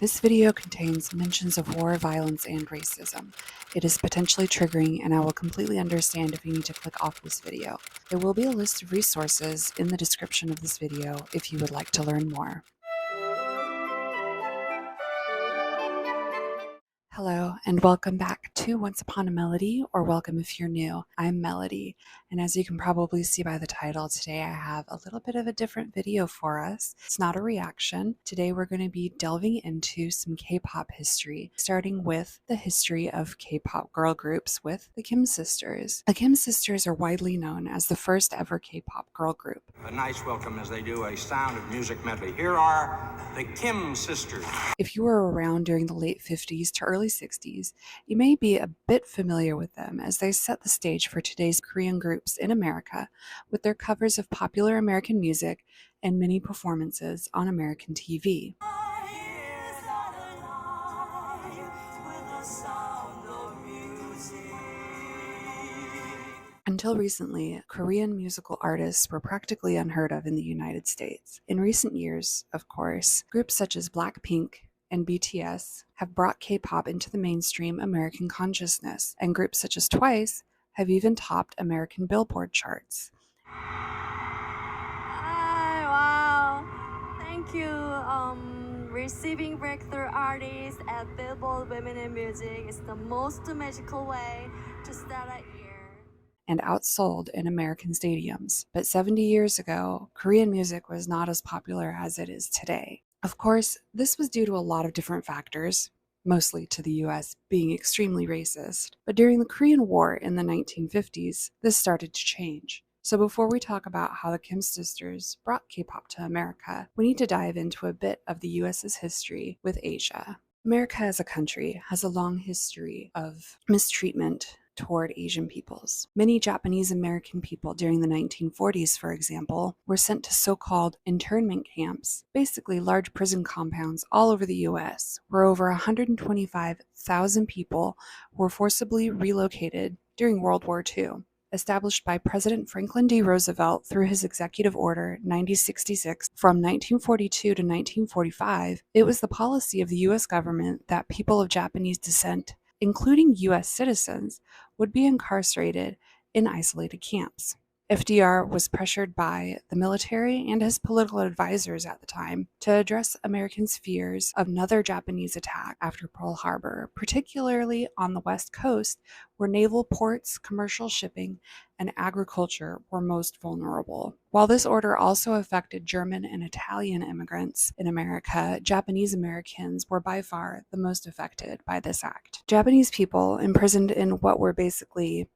This video contains mentions of war, violence, and racism. It is potentially triggering, and I will completely understand if you need to click off this video. There will be a list of resources in the description of this video if you would like to learn more. Hello, and welcome back to Once Upon a Melody, or welcome if you're new. I'm Melody, and as you can probably see by the title, today I have a little bit of a different video for us. It's not a reaction. Today we're going to be delving into some K-pop history, starting with the history of K-pop girl groups with the Kim Sisters. The Kim Sisters are widely known as the first ever K-pop girl group. A nice welcome as they do a Sound of Music medley. Here are the Kim Sisters. If you were around during the late 50s to early 60s, you may be a bit familiar with them as they set the stage for today's Korean groups in America with their covers of popular American music and many performances on American TV. Until recently, Korean musical artists were practically unheard of in the United States. In recent years, of course, groups such as Blackpink and BTS have brought K-pop into the mainstream American consciousness, and groups such as Twice have even topped American Billboard charts. Hi, wow. Thank you. Receiving breakthrough artists at Billboard Women in Music is the most magical way to start a year. And outsold in American stadiums. But 70 years ago, Korean music was not as popular as it is today. Of course, this was due to a lot of different factors, mostly to the US being extremely racist. But during the Korean War in the 1950s, this started to change. So before we talk about how the Kim Sisters brought K-pop to America, we need to dive into a bit of the US's history with Asia. America as a country has a long history of mistreatment toward Asian peoples. Many Japanese American people during the 1940s, for example, were sent to so-called internment camps, basically large prison compounds all over the US, where over 125,000 people were forcibly relocated during World War II. Established by President Franklin D. Roosevelt through his Executive Order 9066 from 1942 to 1945, it was the policy of the U.S. government that people of Japanese descent, including U.S. citizens, would be incarcerated in isolated camps. FDR was pressured by the military and his political advisors at the time to address Americans' fears of another Japanese attack after Pearl Harbor, particularly on the West Coast, where naval ports, commercial shipping, and agriculture were most vulnerable. While this order also affected German and Italian immigrants in America, Japanese Americans were by far the most affected by this act. Japanese people imprisoned in what were basically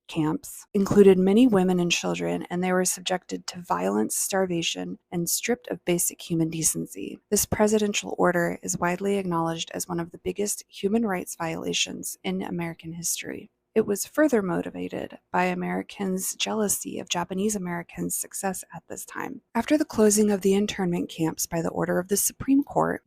camps included many women and children, and they were subjected to violence, starvation, and stripped of basic human decency. This presidential order is widely acknowledged as one of the biggest human rights violations in American history. It was further motivated by Americans' jealousy of Japanese Americans' success at this time. After the closing of the internment camps by the order of the Supreme Court,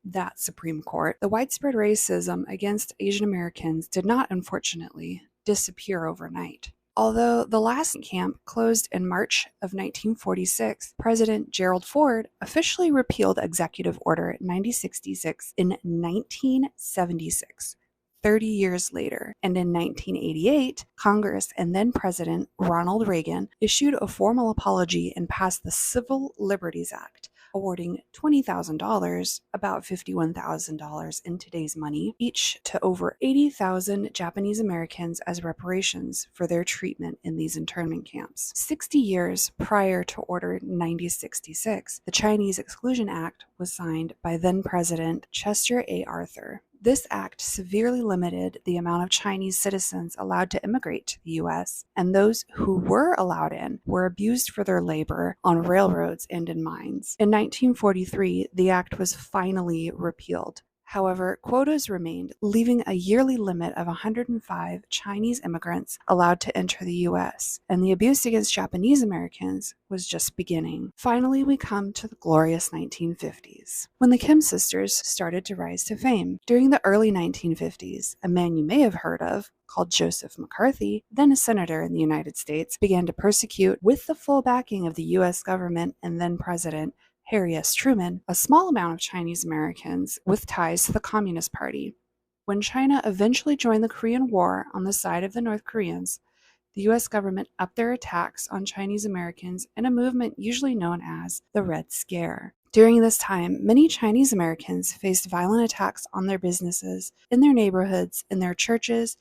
that Supreme Court, the widespread racism against Asian Americans did not, unfortunately, disappear overnight. Although the last camp closed in March of 1946, President Gerald Ford officially repealed Executive Order 9066 in 1976. 30 years later, and in 1988, Congress and then President Ronald Reagan issued a formal apology and passed the Civil Liberties Act, awarding $20,000, about $51,000 in today's money, each to over 80,000 Japanese Americans as reparations for their treatment in these internment camps. 60 years prior to Order 9066, the Chinese Exclusion Act was signed by then-President Chester A. Arthur. This act severely limited the amount of Chinese citizens allowed to immigrate to the U.S., and those who were allowed in were abused for their labor on railroads and in mines. In 1943, the act was finally repealed. However, quotas remained, leaving a yearly limit of 105 Chinese immigrants allowed to enter the U.S., and the abuse against Japanese Americans was just beginning. Finally, we come to the glorious 1950s, when the Kim Sisters started to rise to fame. During the early 1950s, a man you may have heard of, called Joseph McCarthy, then a senator in the United States, began to persecute, with the full backing of the U.S. government and then President Harry S. Truman, a small amount of Chinese Americans with ties to the Communist Party. When China eventually joined the Korean War on the side of the North Koreans, the U.S. government upped their attacks on Chinese Americans in a movement usually known as the Red Scare. During this time, many Chinese Americans faced violent attacks on their businesses, in their neighborhoods, in their churches,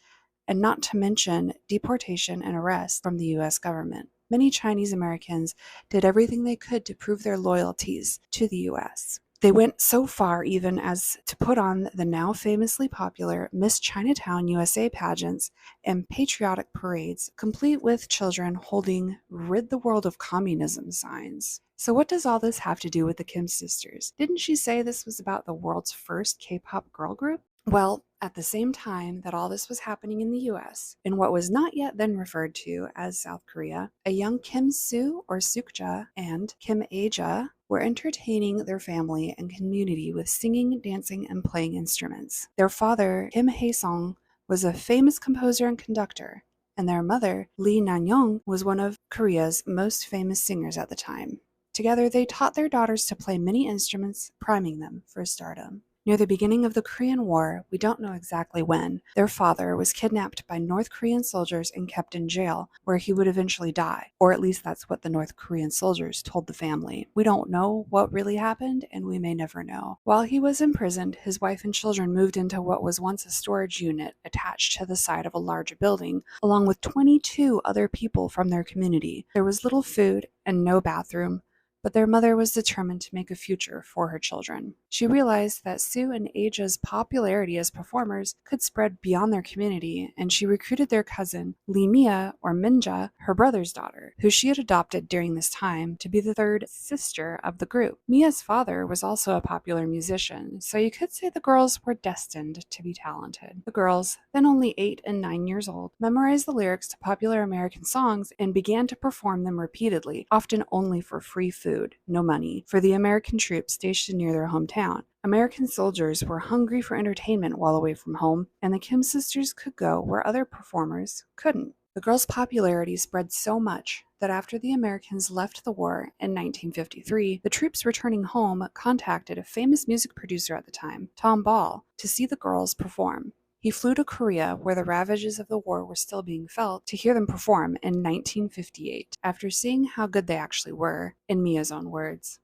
and not to mention deportation and arrest from the U.S. government. Many Chinese Americans did everything they could to prove their loyalties to the U.S. They went so far even as to put on the now famously popular Miss Chinatown USA pageants and patriotic parades, complete with children holding "Rid the World of Communism" signs. So what does all this have to do with the Kim sisters? Didn't she say this was about the world's first K-pop girl group? Well, at the same time that all this was happening in the US, in what was not yet then referred to as South Korea, a young Kim Soo or Sukja and Kim Aja were entertaining their family and community with singing, dancing, and playing instruments. Their father, Kim Hae-sung, was a famous composer and conductor, and their mother, Lee Nan-young, was one of Korea's most famous singers at the time. Together, they taught their daughters to play many instruments, priming them for stardom. Near the beginning of the Korean War, we don't know exactly when, their father was kidnapped by North Korean soldiers and kept in jail, where he would eventually die, or at least that's what the North Korean soldiers told the family. We don't know what really happened, and we may never know. While he was imprisoned, his wife and children moved into what was once a storage unit attached to the side of a large building, along with 22 other people from their community. There was little food and no bathroom, but their mother was determined to make a future for her children. She realized that Sue and Aja's popularity as performers could spread beyond their community, and she recruited their cousin, Lee Mia, or Minja, her brother's daughter, who she had adopted during this time, to be the third sister of the group. Mia's father was also a popular musician, so you could say the girls were destined to be talented. The girls, then only 8 and 9 years old, memorized the lyrics to popular American songs and began to perform them repeatedly, often only for free food, no money, for the American troops stationed near their hometown. American soldiers were hungry for entertainment while away from home, and the Kim sisters could go where other performers couldn't. The girls' popularity spread so much that after the Americans left the war in 1953, the troops returning home contacted a famous music producer at the time, Tom Ball, to see the girls perform. He flew to Korea, where the ravages of the war were still being felt, to hear them perform in 1958. After seeing how good they actually were, in Mia's own words,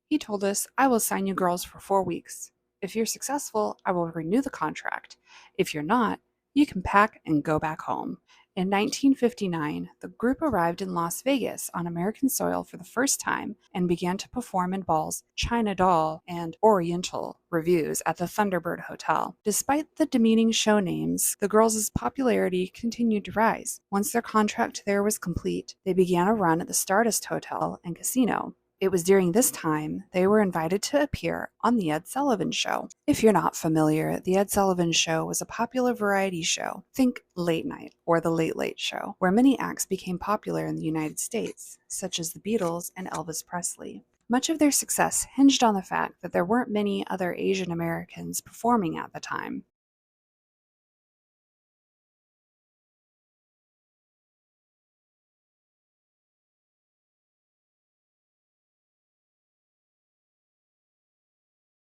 he told us, "I will sign you girls for 4 weeks. If you're successful, I will renew the contract. If you're not, you can pack and go back home." In 1959, the group arrived in Las Vegas on American soil for the first time and began to perform in Ball's China Doll and Oriental revues at the Thunderbird Hotel. Despite the demeaning show names, the girls' popularity continued to rise. Once their contract there was complete, they began a run at the Stardust Hotel and Casino. It was during this time they were invited to appear on The Ed Sullivan Show. If you're not familiar, The Ed Sullivan Show was a popular variety show, think Late Night or The Late Late Show, where many acts became popular in the United States, such as the Beatles and Elvis Presley. Much of their success hinged on the fact that there weren't many other Asian Americans performing at the time.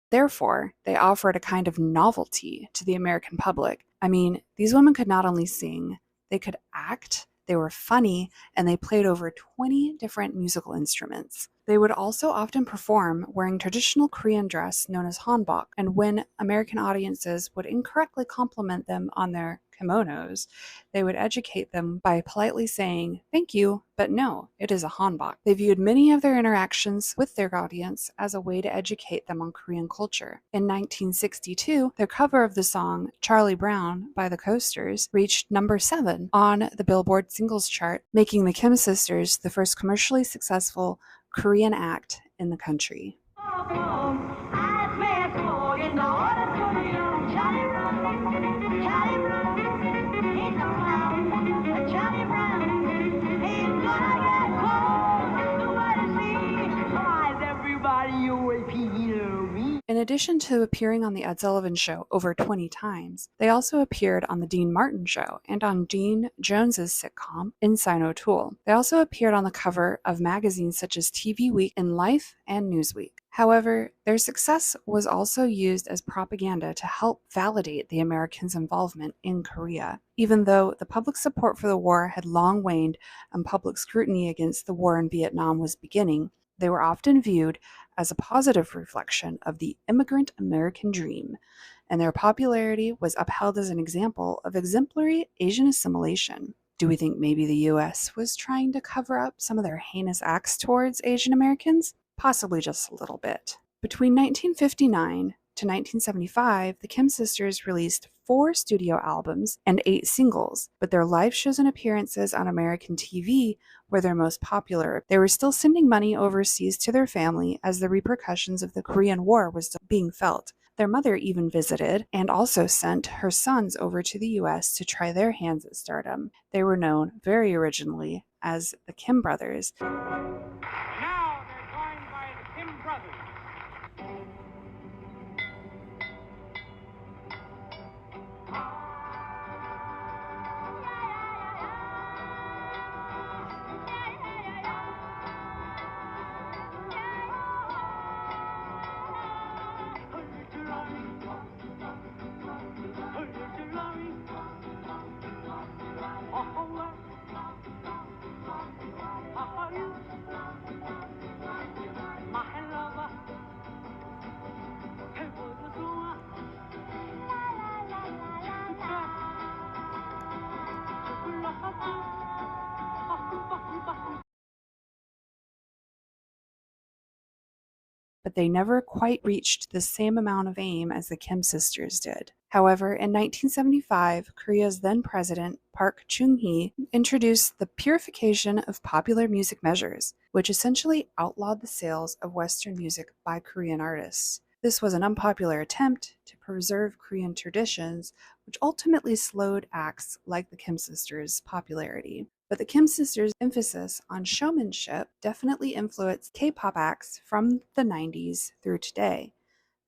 Therefore, they offered a kind of novelty to the American public. I mean, these women could not only sing, they could act, they were funny, and they played over 20 different musical instruments. They would also often perform wearing traditional Korean dress known as hanbok, and when American audiences would incorrectly compliment them on their kimonos, they would educate them by politely saying, "Thank you, but no, it is a hanbok." They viewed many of their interactions with their audience as a way to educate them on Korean culture. In 1962, their cover of the song Charlie Brown by the Coasters reached number 7 on the Billboard Singles Chart, making the Kim sisters the first commercially successful Korean act in the country. In addition to appearing on The Ed Sullivan Show over 20 times, they also appeared on The Dean Martin Show and on Dean Jones's sitcom Inside O'Toole. They also appeared on the cover of magazines such as TV Week and Life and Newsweek. However, their success was also used as propaganda to help validate the Americans' involvement in Korea. Even though the public support for the war had long waned and public scrutiny against the war in Vietnam was beginning, they were often viewed as a positive reflection of the immigrant American dream, and their popularity was upheld as an example of exemplary Asian assimilation. Do we think maybe the US was trying to cover up some of their heinous acts towards Asian Americans? Possibly just a little bit. Between 1959 to 1975, the Kim sisters released 4 studio albums and 8 singles, but their live shows and appearances on American TV were their most popular. They were still sending money overseas to their family as the repercussions of the Korean War was still being felt. Their mother even visited and also sent her sons over to the US to try their hands at stardom. They were known very originally as the Kim brothers. Now they're joined by the Kim brothers. But they never quite reached the same amount of fame as the Kim sisters did. However, in 1975, Korea's then president, Park Chung-hee, introduced the purification of popular music measures, which essentially outlawed the sales of Western music by Korean artists. This was an unpopular attempt to preserve Korean traditions, which ultimately slowed acts like the Kim sisters' popularity. But the Kim sisters' emphasis on showmanship definitely influenced K-pop acts from the 90s through today.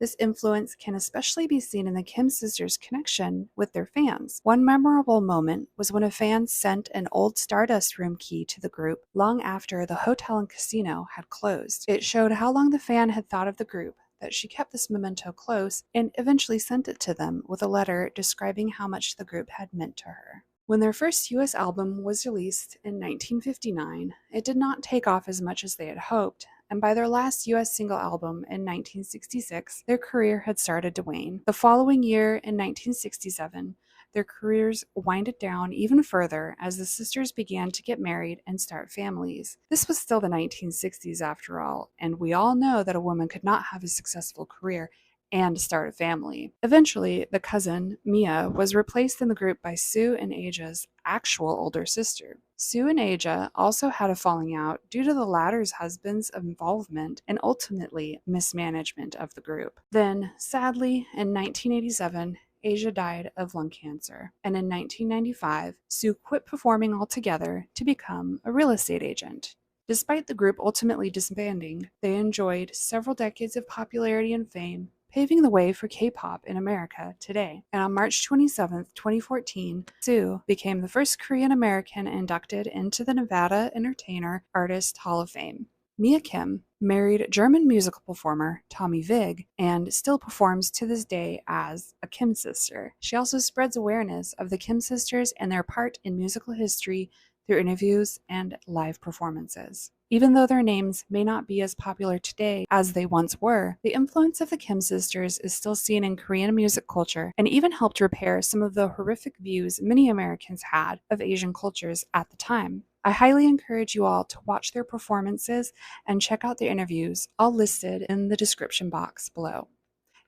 This influence can especially be seen in the Kim sisters' connection with their fans. One memorable moment was when a fan sent an old Stardust room key to the group long after the hotel and casino had closed. It showed how long the fan had thought of the group, that she kept this memento close and eventually sent it to them with a letter describing how much the group had meant to her. When their first US album was released in 1959, it did not take off as much as they had hoped, and by their last US single album in 1966, their career had started to wane. The following year, in 1967, their careers winded down even further as the sisters began to get married and start families. This was still the 1960s after all, and we all know that a woman could not have a successful career and start a family. Eventually, the cousin, Mia, was replaced in the group by Sue and Aja's actual older sister. Sue and Aja also had a falling out due to the latter's husband's involvement and ultimately mismanagement of the group. Then, sadly, in 1987, Aja died of lung cancer, and in 1995, Sue quit performing altogether to become a real estate agent. Despite the group ultimately disbanding, they enjoyed several decades of popularity and fame, paving the way for K-pop in America today. And on March 27, 2014, Sue became the first Korean American inducted into the Nevada Entertainer Artist Hall of Fame. Mia Kim married German musical performer Tommy Vig and still performs to this day as a Kim sister. She also spreads awareness of the Kim sisters and their part in musical history through interviews and live performances. Even though their names may not be as popular today as they once were, the influence of the Kim sisters is still seen in Korean music culture and even helped repair some of the horrific views many Americans had of Asian cultures at the time. I highly encourage you all to watch their performances and check out their interviews, all listed in the description box below.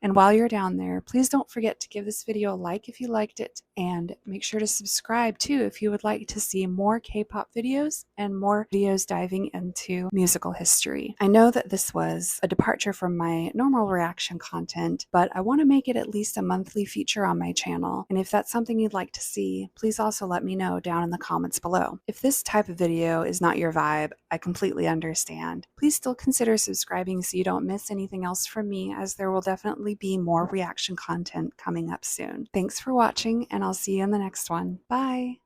And while you're down there, please don't forget to give this video a like if you liked it, and make sure to subscribe too if you would like to see more K-pop videos and more videos diving into musical history. I know that this was a departure from my normal reaction content, but I want to make it at least a monthly feature on my channel, and if that's something you'd like to see, please also let me know down in the comments below. If this type of video is not your vibe, I completely understand. Please still consider subscribing so you don't miss anything else from me, as there will definitely be more reaction content coming up soon. Thanks for watching, and I'll see you in the next one. Bye!